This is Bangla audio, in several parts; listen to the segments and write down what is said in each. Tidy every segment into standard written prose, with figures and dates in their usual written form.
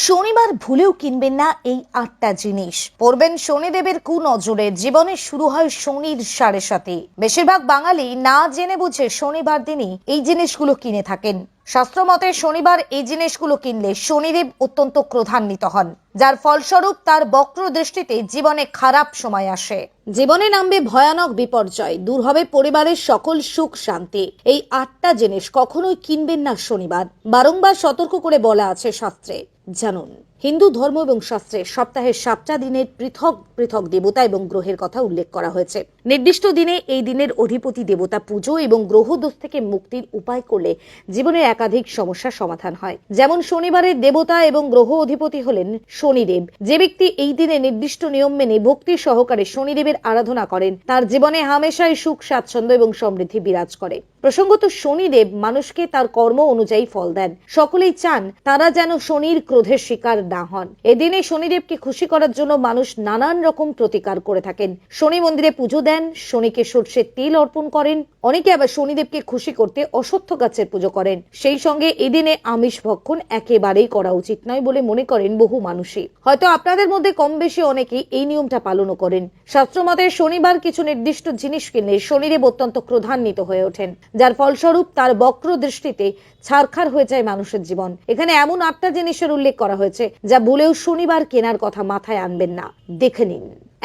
শনিবার ভুলেও কিনবেন না এই 8টা জিনিস। পড়বেন শনিদেবের কুনজরে, জীবনে শুরু হয় শনির সাড়ে সাথে। বেশিরভাগ বাঙালি না জেনে বুঝে শনিবার দিনই এই জিনিসগুলো কিনে থাকেন। শাস্ত্র মতে শনিবার এই জিনিসগুলো কিনলে শনিদেব অত্যন্ত ক্রোধান্বিত হন, যার ফলস্বরূপ তার বক্র দৃষ্টিতে জীবনে খারাপ সময় আসে। জীবনে নামবে ভয়ানক বিপর্যয়, দূর হবে পরিবারের সকল সুখ শান্তি। এই 8টা জিনিস কখনোই কিনবেন না শনিবার। বারংবার সতর্ক করে বলা আছে শাস্ত্রে। জানুন, হিন্দু ধর্ম এবং শাস্ত্রে সপ্তাহের 7টা দিনের পৃথক পৃথক দেবতা এবং গ্রহের কথা উল্লেখ করা হয়েছে। নির্দিষ্ট দিনে এই দিনের অধিপতি দেবতা পুজো এবং গ্রহ দোষ থেকে মুক্তির উপায় করলে জীবনের একাধিক সমস্যার সমাধান হয়। যেমন শনিবারের দেবতা এবং গ্রহ অধিপতি হলেন শনিদেব। যে ব্যক্তি এই দিনে নির্দিষ্ট নিয়ম মেনে ভক্তি সহকারে শনিদেবের আরাধনা করেন, তার জীবনে হামেশাই সুখ স্বাচ্ছন্দ্য এবং সমৃদ্ধি বিরাজ করে। প্রসঙ্গত, শনিদেব মানুষকে তার কর্ম অনুযায়ী ফল দেন। সকলেই চান তারা যেন শনির ক্রোধের শিকার না হন। এদিনে শনিদেবকে খুশি করার জন্য মানুষ নানান রকম প্রতিকার করে থাকেন। শনি মন্দিরে পুজো দেন, শনিকে সর্ষের তেল অর্পণ করেন। অনেকে আবার শনিদেবকে খুশি করতে অশ্বত্থ গাছের পুজো করেন। সেই সঙ্গে এদিনে আমিষ ভক্ষণ একেবারেই করা উচিত নয় বলে মনে করেন বহু মানুষই। হয়তো আপনাদের মধ্যে কম বেশি অনেকেই এই নিয়মটা পালনও করেন। শাস্ত্রমতে শনিবার কিছু নির্দিষ্ট জিনিস কিনলে শনিদেব অত্যন্ত ক্রোধান্বিত হয়ে ওঠেন, যার ফলস্বরূপ তার বক্র দৃষ্টিতে ছারখার হয়ে যায় মানুষের জীবন। এখানে এমন 8টা জিনিসের উল্লেখ করা হয়েছে যা ভুলেও শনিবার কেনার কথা মাথায় আনবেন না। দেখে নিন।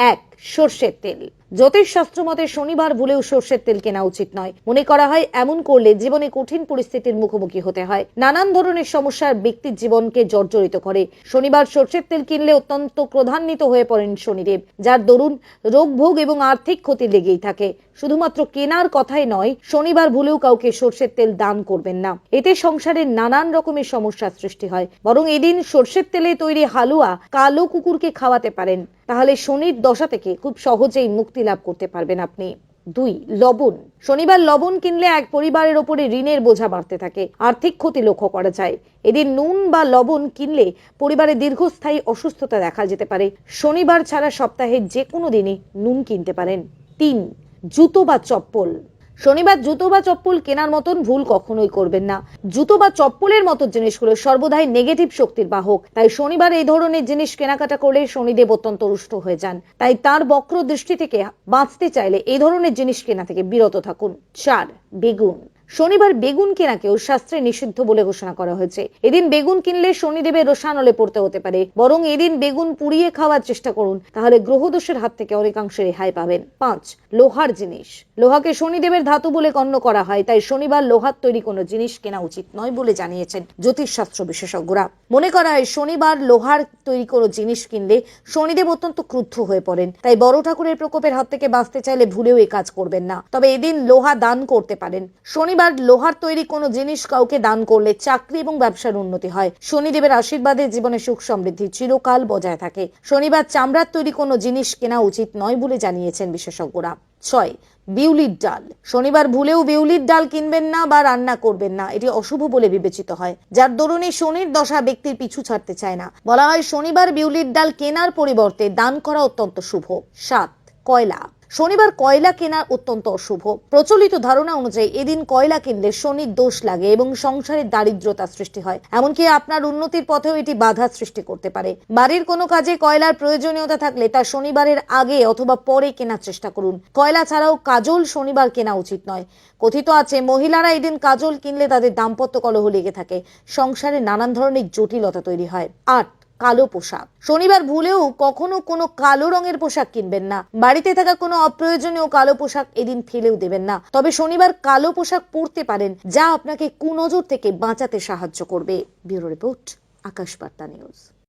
1. সর্ষের তেল। জ্যোতিষ শাস্ত্র মতে শনিবার ভুলেও সর্ষের তেল কেনা উচিত নয়। মনে করা হয় এমন করলে জীবনে কঠিন পরিস্থিতির মুখোমুখি হতে হয়, নানান ধরনের সমস্যার ব্যক্তির জীবনকে জর্জরিত করে। শনিবার সর্ষের তেল কিনলে অত্যন্ত ক্রোধান্বিত হয়ে পড়েন শনিদেব, যার দরুন রোগ ভোগ এবং আর্থিক ক্ষতি লেগেই থাকে। শুধুমাত্র কেনার কথাই নয়, শনিবার ভুলেও কাউকে সর্ষের তেল দান করবেন না। এতে সংসারের নানান রকমের সমস্যার সৃষ্টি হয়। বরং এদিন সর্ষের তেলে তৈরি হালুয়া কালো কুকুরকে খাওয়াতে পারেন, তাহলে শনির দশা থেকে খুব সহজেই মুক্তি লাভ করতে পারবেন আপনি। 2. লবণ। শনিবার লবণ কিনলে এক পরিবারের ওপরে ঋণের বোঝা বাড়তে থাকে, আর্থিক ক্ষতি লক্ষ্য করা যায়। এদিন নুন বা লবণ কিনলে পরিবারে দীর্ঘস্থায়ী অসুস্থতা দেখা যেতে পারে। শনিবার ছাড়া সপ্তাহের যে কোনো দিনই নুন কিনতে পারেন। 3. জুতো বা চপ্পল। শনিবার জুতো বা চপ্পল কেনার মতন ভুল কখনোই করবেন না। জুতো বা চপ্পলের মতো জিনিসগুলো সর্বদাই নেগেটিভ শক্তির বাহক। তাই শনিবার এই ধরনের জিনিস কেনাকাটা করলে শনিদেব অত্যন্ত রুষ্ট হয়ে যান। তাই তার বক্র দৃষ্টি থেকে বাঁচতে চাইলে এই ধরনের জিনিস কেনা থেকে বিরত থাকুন। 4. বেগুন। শনিবার বেগুন কেনাকেও শাস্ত্রে নিষিদ্ধ বলে ঘোষণা করা হয়েছে। এদিন বেগুন কিনলে শনিদেবের রোষানলে পড়তে হতে পারে। বরং এদিন বেগুন পুড়িয়ে খাওয়ার চেষ্টা করুন, তাহলে গ্রহদোষের হাত থেকে অনেকাংশে রেহাই পাবেন। 5. লোহার জিনিস। লোহাকে শনিদেবের ধাতু বলে গণ্য করা হয়, তাই শনিবার লোহার তৈরি কোনো জিনিস কেনা উচিত নয় বলে জানিয়েছেন জ্যোতিষশাস্ত্র বিশেষজ্ঞরা। মনে করা হয় শনিবার লোহার তৈরি কোনো জিনিস কিনলে শনিদেব অত্যন্ত ক্রুদ্ধ হয়ে পড়েন। তাই বড় ঠাকুরের প্রকোপের হাত থেকে বাঁচতে চাইলে ভুলেও এই কাজ করবেন না। তবে এদিন লোহা দান করতে পারেন। শনিবার লোহার তৈরি কোনো জিনিস কাউকে দান করলে চাকরি এবং ব্যবসার উন্নতি হয়। শনিদেবের আশীর্বাদে জীবনে সুখ সমৃদ্ধি চিরকাল বজায় থাকে। শনিবার চামড়ার তৈরি কোনো জিনিস কেনা উচিত নয় বলে জানিয়েছেন বিশেষজ্ঞরা। 6. বিউলির ডাল। শনিবার ভুলেও বিউলির ডাল কিনবেন না বা রান্না করবেন না। এটি অশুভ বলে বিবেচিত হয়, যার দরুন শনির দশা ব্যক্তির পিছু ছাড়তে চায় না। বলা হয় শনিবার বিউলির ডাল কেনার পরিবর্তে দান করা অত্যন্ত শুভ। 7. কয়লা। শনিবার কয়লা কেনা অত্যন্ত অশুভ। প্রচলিত ধারণা অনুযায়ী এদিন কয়লা কিনলে শনির দোষ লাগে এবং সংসারে দারিদ্রতা সৃষ্টি হয়। এমনকি আপনার উন্নতির পথেও এটি বাধা সৃষ্টি করতে পারে। বাড়ির কোনো কাজে কয়লার প্রয়োজনীয়তা থাকলে তা শনিবারের আগে অথবা পরে কেনার চেষ্টা করুন। কয়লা ছাড়াও কাজল শনিবার কেনা উচিত নয়। কথিত আছে মহিলারা এদিন কাজল কিনলে তাদের দাম্পত্য কলহ লেগে থাকে, সংসারে নানান ধরনের জটিলতা তৈরি হয়। 8. কালো পোশাক। শনিবার ভুলেও কখনো কোনো কালো রঙের পোশাক কিনবেন না। বাড়িতে থাকা কোনো অপ্রয়োজনীয় কালো পোশাক এদিন ফেলেও দেবেন না। তবে শনিবার কালো পোশাক পরতে পারেন, যা আপনাকে কুনজর থেকে বাঁচাতে সাহায্য করবে। ব্যুরো রিপোর্ট, আকাশ বার্তা নিউজ।